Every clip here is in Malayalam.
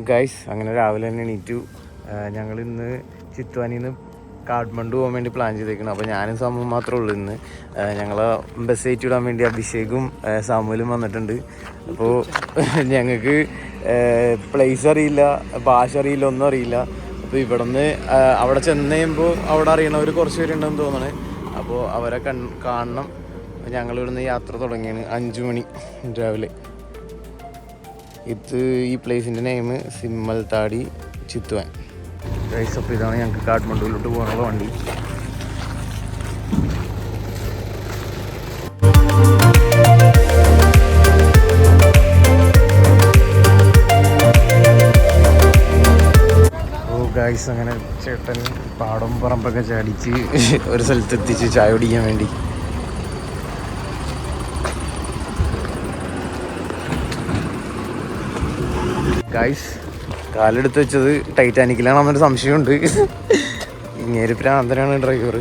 ഗൈസ് അങ്ങനെ രാവിലെ തന്നെ എണീറ്റു. ഞങ്ങൾ ഇന്ന് ചിത്വാനിൽ നിന്ന് കാഠ്മണ്ഡു പോകാൻ വേണ്ടി പ്ലാൻ ചെയ്തേക്കണം. അപ്പോൾ ഞാനും സാമുവും മാത്രമേ ഉള്ളൂ ഇന്ന്. ഞങ്ങൾ ബസ് കയറ്റി വിടാൻ വേണ്ടി അഭിഷേകും സാമുവലും വന്നിട്ടുണ്ട്. അപ്പോൾ ഞങ്ങൾക്ക് പ്ലേസ് അറിയില്ല, ഭാഷ അറിയില്ല, ഒന്നും അറിയില്ല. അപ്പോൾ ഇവിടെ നിന്ന് അവിടെ ചെന്ന് കഴിയുമ്പോൾ അവിടെ അറിയണവർ കുറച്ച് പേരുണ്ടെന്ന് തോന്നണേ. അപ്പോൾ അവരെ കാണണം. ഞങ്ങളിവിടുന്ന് യാത്ര തുടങ്ങിയാണ് 5 മണി രാവിലെ. ഇത് ഈ പ്ലേസിൻ്റെ നെയിം സിമ്മൽ താടി ചിത്വാൻ. ഗൈസ്, അപ്പോൾ ഇതാണ് ഞങ്ങൾക്ക് കാഠ്മണ്ഡുവിലോട്ട് പോകാനുള്ള വണ്ടി. ഗൈസ്, അങ്ങനെ ചേട്ടൻ പാടം പറമ്പൊക്കെ ചാടിച്ച് ഒരു സ്ഥലത്ത് എത്തിച്ച് ചായ കുടിക്കാൻ വേണ്ടി. ഗൈസ്, കാലെടുത്ത് വെച്ചത് ടൈറ്റാനിക്കിലാണെന്നൊരു സംശയമുണ്ട്. ഇങ്ങേര് പ്രാന്തനാണ് ഡ്രൈവർ.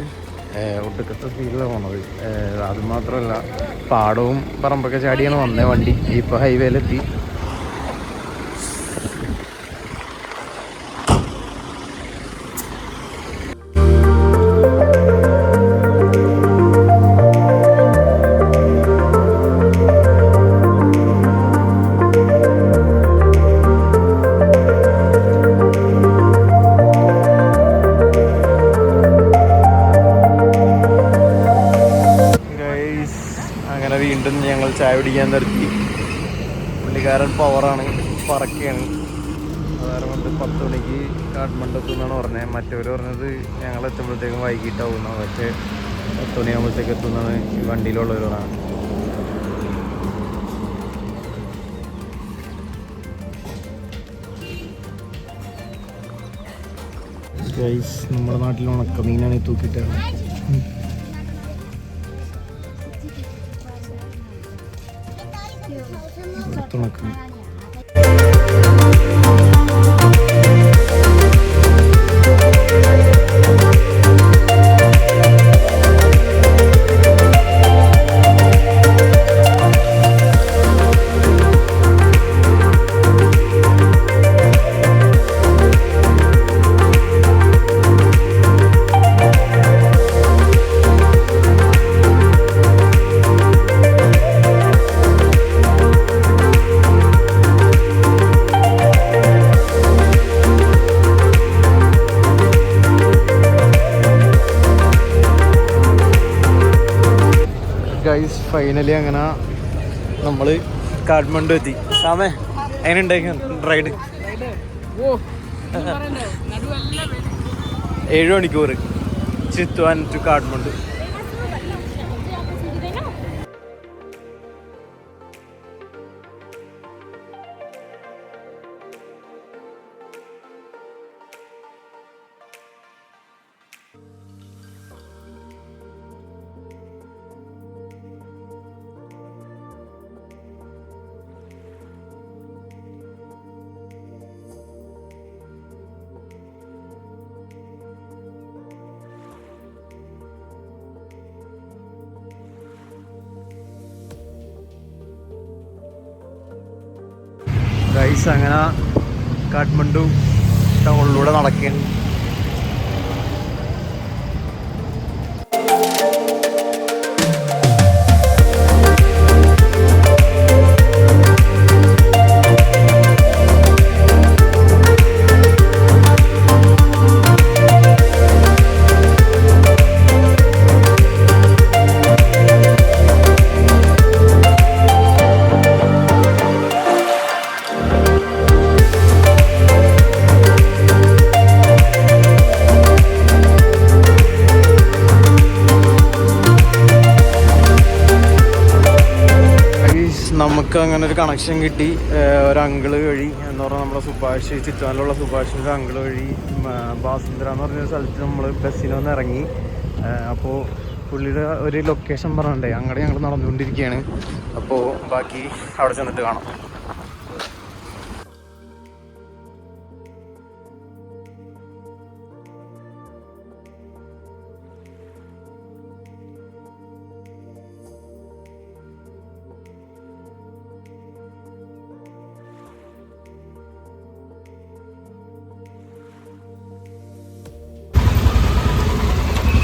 ഒടുക്കത്തെ സ്പീഡിലാണ് പോണത്. അതുമാത്രമല്ല, പാടവും പറമ്പൊക്കെ ചാടിയാണ് വന്നത് വണ്ടി. ഇപ്പോൾ ഹൈവേയിലെത്തി. വീണ്ടും ഞങ്ങൾ ചായ കുടിക്കാൻ നിർത്തി. പുള്ളിക്കാരൻ പവറാണ്, പറക്കുകയാണ്. അതുകൊണ്ട് 10 മണിക്ക് കാഠ്മണ്ഡു എത്തുമെന്നാണ് പറഞ്ഞത്. മറ്റവർ പറഞ്ഞത് ഞങ്ങൾ എത്തുമ്പോഴത്തേക്കും വൈകിട്ടാവുന്ന, പക്ഷേ 10 മണിയാകുമ്പോഴത്തേക്ക് എത്തുമെന്നാണ് ഈ വണ്ടിയിലുള്ളവരാണ്. നമ്മുടെ നാട്ടിൽ ഉണക്കമീനാണ് തൂക്കിയിട്ടാണ്. തുണക്കും ഗൈസ്, ഫൈനലി അങ്ങനെ നമ്മൾ കാഠ്മണ്ഡു എത്തി. സാമേ, എങ്ങനെ ഉണ്ടായിരുന്നു റൈഡ്? 7 മണിക്കൂർ ചിത്വാൻ ടു കാഠ്മണ്ഡു. ഗൈസ്, അങ്ങനെ കാഠ്മണ്ഡു ടൗണിലൂടെ നടക്കുകയാണ്. നമുക്ക് അങ്ങനെ ഒരു കണക്ഷൻ കിട്ടി. ഒരു അങ്കിള് വഴി എന്ന് പറഞ്ഞാൽ നമ്മുടെ സുഭാഷ്, ചിത്വാനിലുള്ള സുഭാഷിൻ്റെ അങ്കിള് വഴി ബാസുന്ദ്ര എന്ന് പറഞ്ഞൊരു സ്ഥലത്ത് നമ്മൾ ബസ്സിൽ വന്ന് ഇറങ്ങി. അപ്പോൾ പുള്ളിയുടെ ഒരു ലൊക്കേഷൻ പറഞ്ഞിട്ടുണ്ടേ, അങ്ങോട്ട് ഞങ്ങൾ നടന്നുകൊണ്ടിരിക്കുകയാണ്. അപ്പോൾ ബാക്കി അവിടെ ചെന്നിട്ട് കാണാം.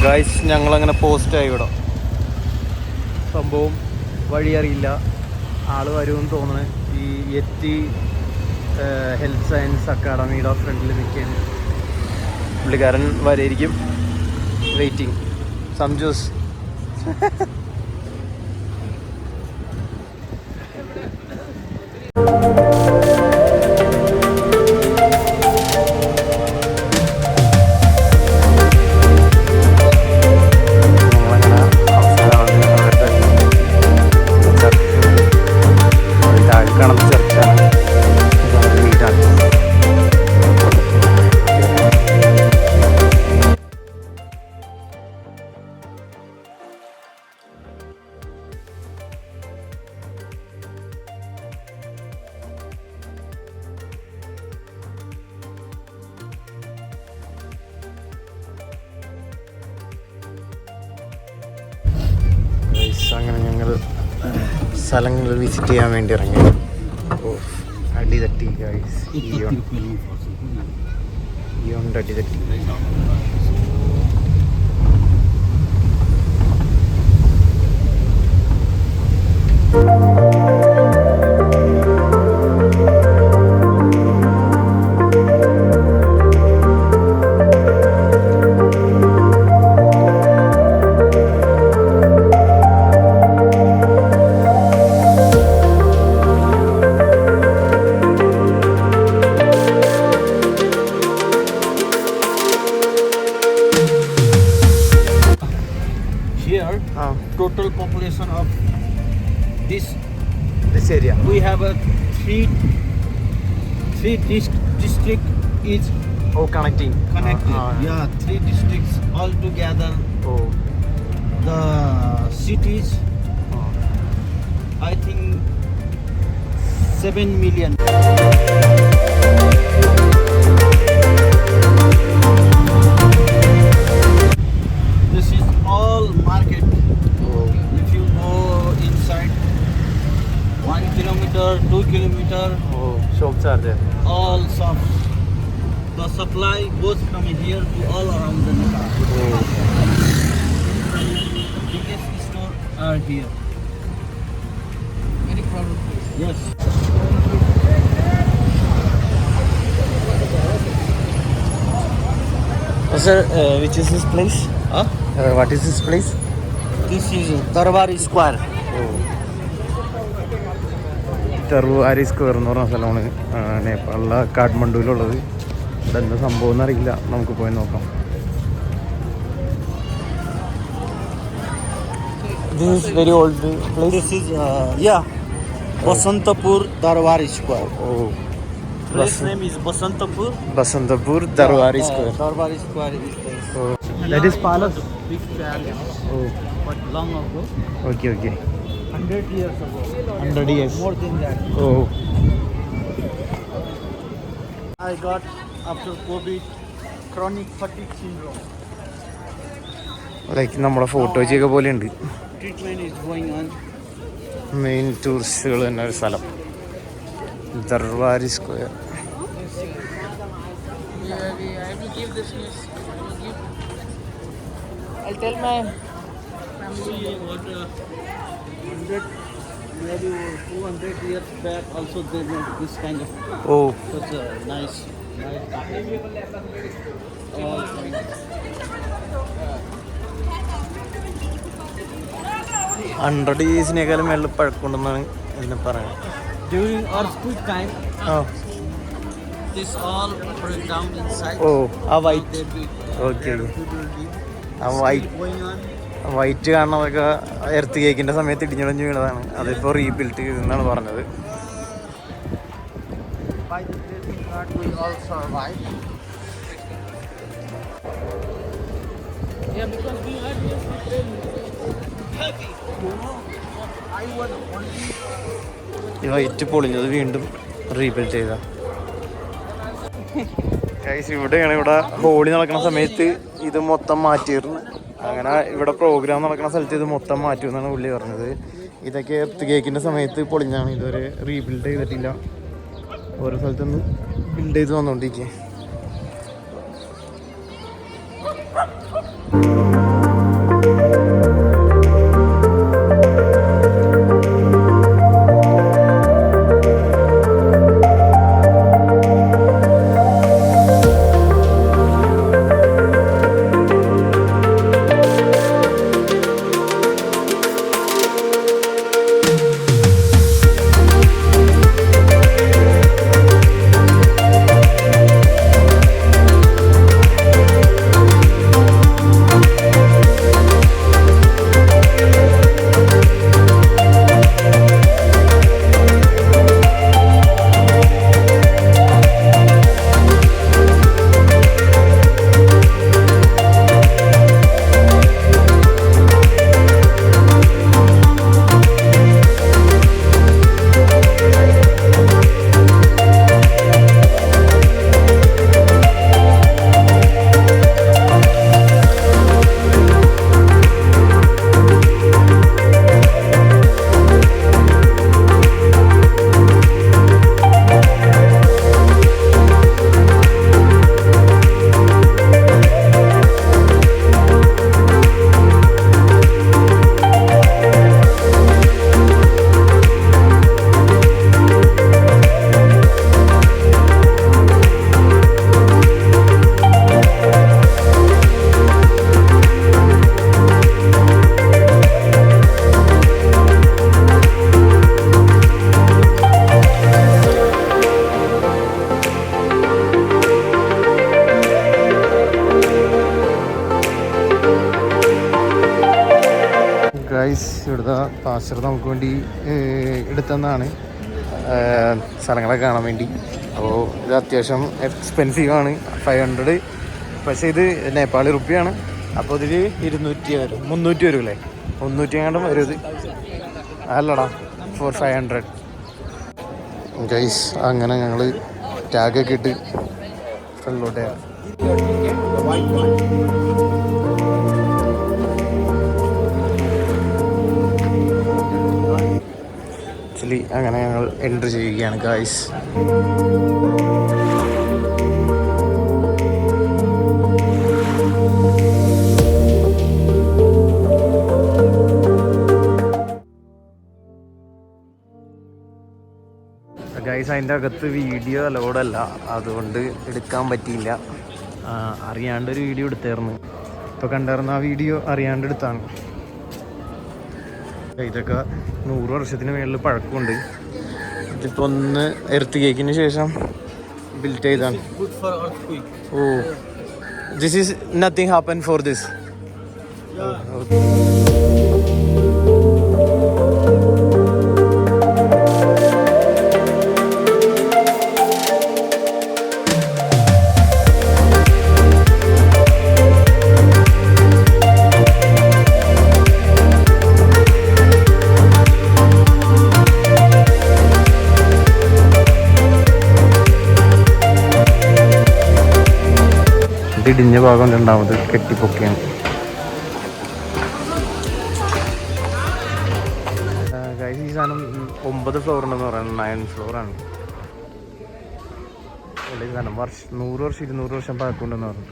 ഗൈസ് ഞങ്ങളങ്ങനെ പോസ്റ്റായി ഇവിടെ. സംഭവം വഴി അറിയില്ല, ആള് വരുമെന്ന് തോന്നുന്നത്. ഈ യെത്തി ഹെൽത്ത് സയൻസ് അക്കാഡമിയുടെ ഫ്രണ്ടിൽ നിൽക്കുകയാണ്. പുള്ളിക്കാരൻ വരെയിരിക്കും. Waiting some juice. അങ്ങനെ ഞങ്ങൾ സ്ഥലങ്ങൾ വിസിറ്റ് ചെയ്യാൻ വേണ്ടി ഇറങ്ങി. ഓ അടി തട്ടി ഗൈസ്, അടി തട്ടി. Total population of this area. We have a three district is connected. Yeah, 3 districts all together. The cities, I think 7 million. This is all market. If you go inside 1 kilometer, 2 kilometer, Shops are there. all shops. The supply goes from here to all around the Nepal. Biggest store are here. Any problem? Yes. Sir, which is this place? Huh? What is this place? This is Darbari Square. Darbari square എന്ന് പറഞ്ഞ സ്ഥലമാണ് നേപ്പാളിലെ കാഠ്മണ്ഡുവിലുള്ളത്. ഇവിടെ എന്താ സംഭവം എന്നറിയില്ല, നമുക്ക് പോയി നോക്കാം. This is very old place. This is Basantapur Darbari Square. Place name is Basantapur. Basantapur Darbari Square. Darbari Square is there. That is palace. Big palace. But long ago. Okay. 100 years ago. 100 years. More than that. I got after COVID chronic fatigue syndrome. Like നമ്മുടെ ഫോട്ടോ ചെയ്ത പോലെ ഉണ്ട്. Treatment is going on. Main ടൂറിസ്റ്റുകൾ തന്നെ ഒരു സ്ഥലം Darbari square. I will give this news. I'll tell my See what 100 maybe 200 years back also they made this kind of such a nice 100 yearsനേക്കാളും മേളിൽ പഴക്കമുണ്ടെന്നാണ് ഇതിനെ പറയുന്നത്. during earthquake time. This all break down inside. ആ വൈറ്റ്. ഓക്കെ. ആ വൈറ്റ് കാണുന്നതൊക്കെ എർത്ത് കേക്കിൻ്റെ സമയത്ത് ഇടിഞ്ഞിടഞ്ഞ് വീണതാണ്. അതിപ്പോൾ റീബിൽഡ് ചെയ്തെന്നാണ് പറഞ്ഞത്. By the grace of God, we all survive. yeah, because we are just Heavy. I was only. ഈ വൈറ്റ് പൊളിഞ്ഞത് വീണ്ടും റീബിൽഡ് ചെയ്ത. ഇവിടെയാണ് ഇവിടെ ഹോളി നടക്കുന്ന സമയത്ത് ഇത് മൊത്തം മാറ്റിയിരുന്നു. അങ്ങനെ ഇവിടെ പ്രോഗ്രാം നടക്കുന്ന സ്ഥലത്ത് ഇത് മൊത്തം മാറ്റുമെന്നാണ് പുള്ളി പറഞ്ഞത്. ഇതൊക്കെ എർത്ത് കേക്കിൻ്റെ സമയത്ത് പൊളിഞ്ഞാണ്, ഇതുവരെ റീബിൽഡ് ചെയ്തിട്ടില്ല. ഓരോ സ്ഥലത്തുനിന്ന് ബിൽഡ് ചെയ്ത് വന്നുകൊണ്ടിരിക്കുക. ഇവിടുത്തെ പാസ്റ്റർ നമുക്ക് വേണ്ടി എടുത്തതാണ് സ്ഥലങ്ങളൊക്കെ കാണാൻ വേണ്ടി. അപ്പോൾ ഇത് അത്യാവശ്യം എക്സ്പെൻസീവാണ്, 500. പക്ഷേ ഇത് നേപ്പാളി റുപ്പിയാണ്. അപ്പോൾ ഇതിൽ 200 വരും, 300 വരും അല്ലേ, 300 എങ്ങാണ്ടും വരും ഇത്. അല്ലടാ, ഫോർ 500 ഗൈസ്. അങ്ങനെ ഞങ്ങൾ ടാഗൊക്കെ ഇട്ട് ഫ്രണ്ടിലോട്ട് ആക്ച്വലി അങ്ങനെ ഞങ്ങൾ എൻട്രി ചെയ്യുകയാണ് ഗൈസ്. ഗൈസ് അതിൻ്റെ അകത്ത് വീഡിയോ അലോഡല്ല, അതുകൊണ്ട് എടുക്കാൻ പറ്റിയില്ല. അറിയാണ്ടൊരു വീഡിയോ എടുത്തായിരുന്നു. ഇപ്പോൾ കണ്ടായിരുന്ന ആ വീഡിയോ അറിയാണ്ട് എടുത്താണ്. ഇതൊക്കെ 100 വർഷത്തിന് മേളിൽ പഴക്കമുണ്ട്. ഇതിപ്പോൾ ഒന്ന് എർത്ത് കേക്കിന് ശേഷം ബിൽറ്റ് ചെയ്താണ്. Oh, this is nothing happen for this. ഇടിഞ്ഞ ഭാഗം രണ്ടാമത് കെട്ടിപ്പൊക്കെയാണ്. ഈ സാധനം 9 ഫ്ലോർ ഉണ്ടെന്ന് പറയുന്നത്, 9 ഫ്ലോറാണ്. ഈ സാധനം 100 വർഷം 200 വർഷം പഴക്കമുണ്ടെന്ന് പറഞ്ഞു.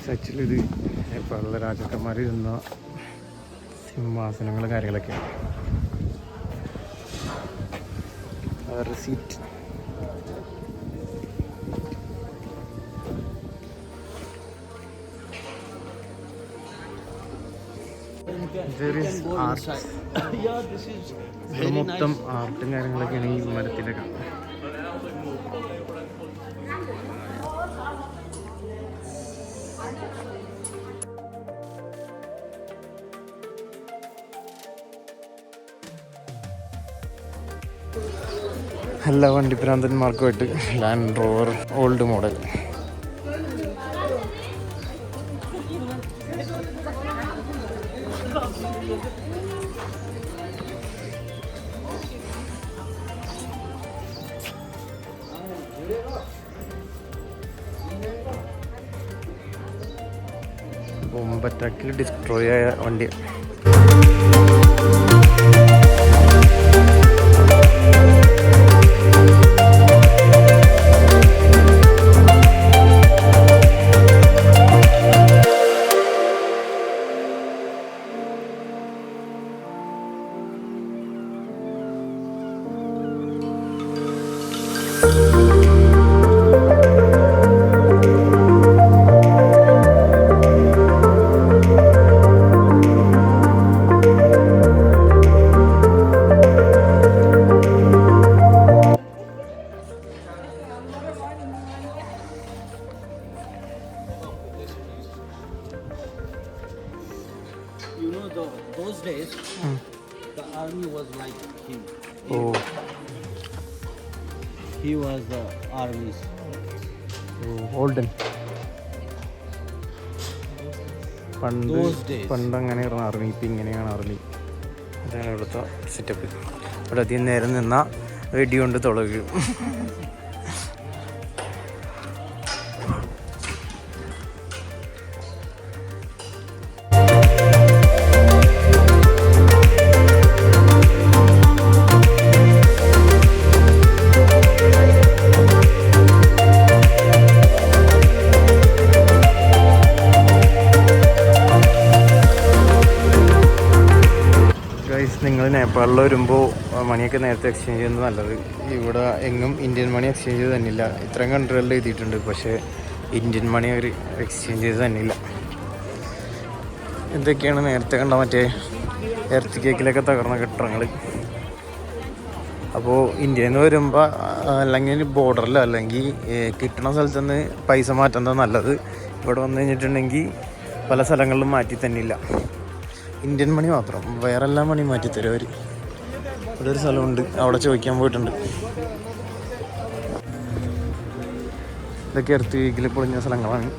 സച്ചിലിത് പല രാജാക്കന്മാരിരുന്ന സിംഹാസനങ്ങൾ കാര്യങ്ങളൊക്കെയാണ്. റെസീറ്റ് മൊത്തം ആർട്ടും കാര്യങ്ങളൊക്കെയാണ് ഈ മരത്തിലൊക്കെ. എല്ലാ വണ്ടിപ്രാന്തന്മാർക്കുമായിട്ട് Land Rover old model. Bomb അറ്റാക്കിൽ ഡിസ്ട്രോയ് ആയ വണ്ടി. Those days, the army was like him. Oh. He was the army's. Olden. പണ്ട് അങ്ങനെയായിരുന്നു ആർമി, ഇപ്പം ഇങ്ങനെയാണ് ആർമി. ഇതാണ് ഇവിടുത്തെ സെറ്റപ്പ്. ഇവിടെ അധികം നേരം നിന്നാൽ വെടികൊണ്ട് തുടങ്ങും. നിങ്ങൾ നേപ്പാളിൽ വരുമ്പോൾ മണിയൊക്കെ നേരത്തെ എക്സ്ചേഞ്ച് ചെയ്യുന്നത് നല്ലത്. ഇവിടെ എങ്ങും ഇന്ത്യൻ മണി എക്സ്ചേഞ്ച് ചെയ്ത് തന്നില്ല. ഇത്രയും കൺട്രികളിൽ എഴുതിയിട്ടുണ്ട്, പക്ഷേ ഇന്ത്യൻ മണി അവർ എക്സ്ചേഞ്ച് ചെയ്ത് തന്നില്ല. എന്തൊക്കെയാണ് നേരത്തെ കണ്ട മറ്റേ എർത്ത് കേക്കിലൊക്കെ തകർന്ന കെട്ടിടങ്ങൾ. അപ്പോൾ ഇന്ത്യയിൽ നിന്ന് വരുമ്പോൾ അല്ലെങ്കിൽ ബോർഡറിലോ അല്ലെങ്കിൽ കിട്ടുന്ന സ്ഥലത്തുനിന്ന് പൈസ മാറ്റുന്നത് നല്ലത്. ഇവിടെ വന്നു കഴിഞ്ഞിട്ടുണ്ടെങ്കിൽ പല സ്ഥലങ്ങളിലും മാറ്റി തന്നില്ല. ഇന്ത്യൻ മണി മാത്രം, വേറെ എല്ലാ മണിയും മാറ്റിത്തരും അവർ. ഇവിടെ ഒരു സ്ഥലമുണ്ട്, അവിടെ ചോദിക്കാൻ പോയിട്ടുണ്ട്. ഇതൊക്കെ എർത്ത് വീക്കിൽ പൊളിഞ്ഞ സ്ഥലങ്ങളാണ്.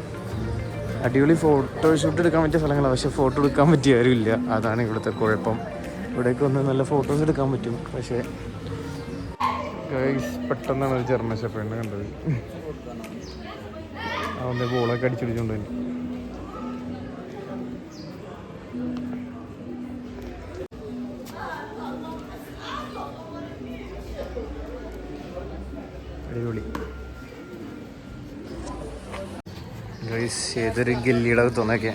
അടിപൊളി ഫോട്ടോഷൂട്ട് എടുക്കാൻ പറ്റിയ സ്ഥലങ്ങളാണ്, പക്ഷെ ഫോട്ടോ എടുക്കാൻ പറ്റിയ ആരുമില്ല. അതാണ് ഇവിടുത്തെ കുഴപ്പം. ഇവിടേക്ക് വന്ന് നല്ല ഫോട്ടോസ് എടുക്കാൻ പറ്റും, പക്ഷേ പെട്ടെന്നാണ് ഒരു ജർമ്മൻ ഷെപ്പേർഡിനെ കണ്ടത്. അവൻ്റെ ബോളൊക്കെ അടിച്ചിടിച്ചുകൊണ്ട് തന്നെ. അടിപൊളി ഗൈസ്. ഏതൊരു ഗല്ലിയുടെ തോന്നൊക്കെ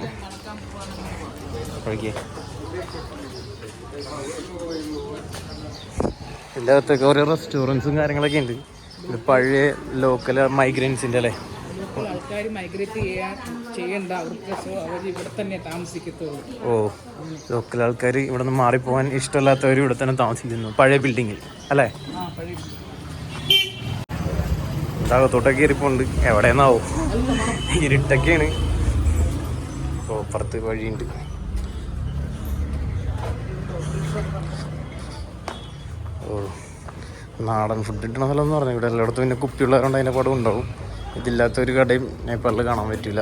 കഴിക്കേ. എല്ലാത്തൊക്കെ ഓരോ റെസ്റ്റോറൻറ്റ്സും കാര്യങ്ങളൊക്കെ ഉണ്ട്. ഇത് പഴയ ലോക്കൽ മൈഗ്രൻസിൻ്റെ അല്ലേ. ആൾക്കാർ മൈഗ്രേറ്റ് ചെയ്യേണ്ട, അവർക്ക് അവർ ഇവിടെ തന്നെ താമസിക്കത്തുള്ളൂ. ഓ, ലോക്കൽ ആൾക്കാർ ഇവിടെ നിന്ന് മാറിപ്പോകാൻ ഇഷ്ടമല്ലാത്തവർ ഇവിടെ തന്നെ താമസിക്കുന്നു, പഴയ ബിൽഡിങ്ങിൽ അല്ലേ. അകത്തോട്ടൊക്കെ ഇരിപ്പുണ്ട്, എവിടെയെന്നാവും, ഇരുട്ടൊക്കെയാണ്. ഓ, പുറത്ത് വഴിയുണ്ട്. ഓ, നാടൻ ഫുഡ് കിട്ടണ സ്ഥലം എന്ന് പറഞ്ഞാൽ ഇവിടെ എല്ലായിടത്തും പിന്നെ കുപ്പിയുള്ളവരുണ്ട്, അതിൻ്റെ പടം ഉണ്ടാവും. ഇതില്ലാത്തൊരു കടയും നേപ്പാളിൽ കാണാൻ പറ്റില്ല.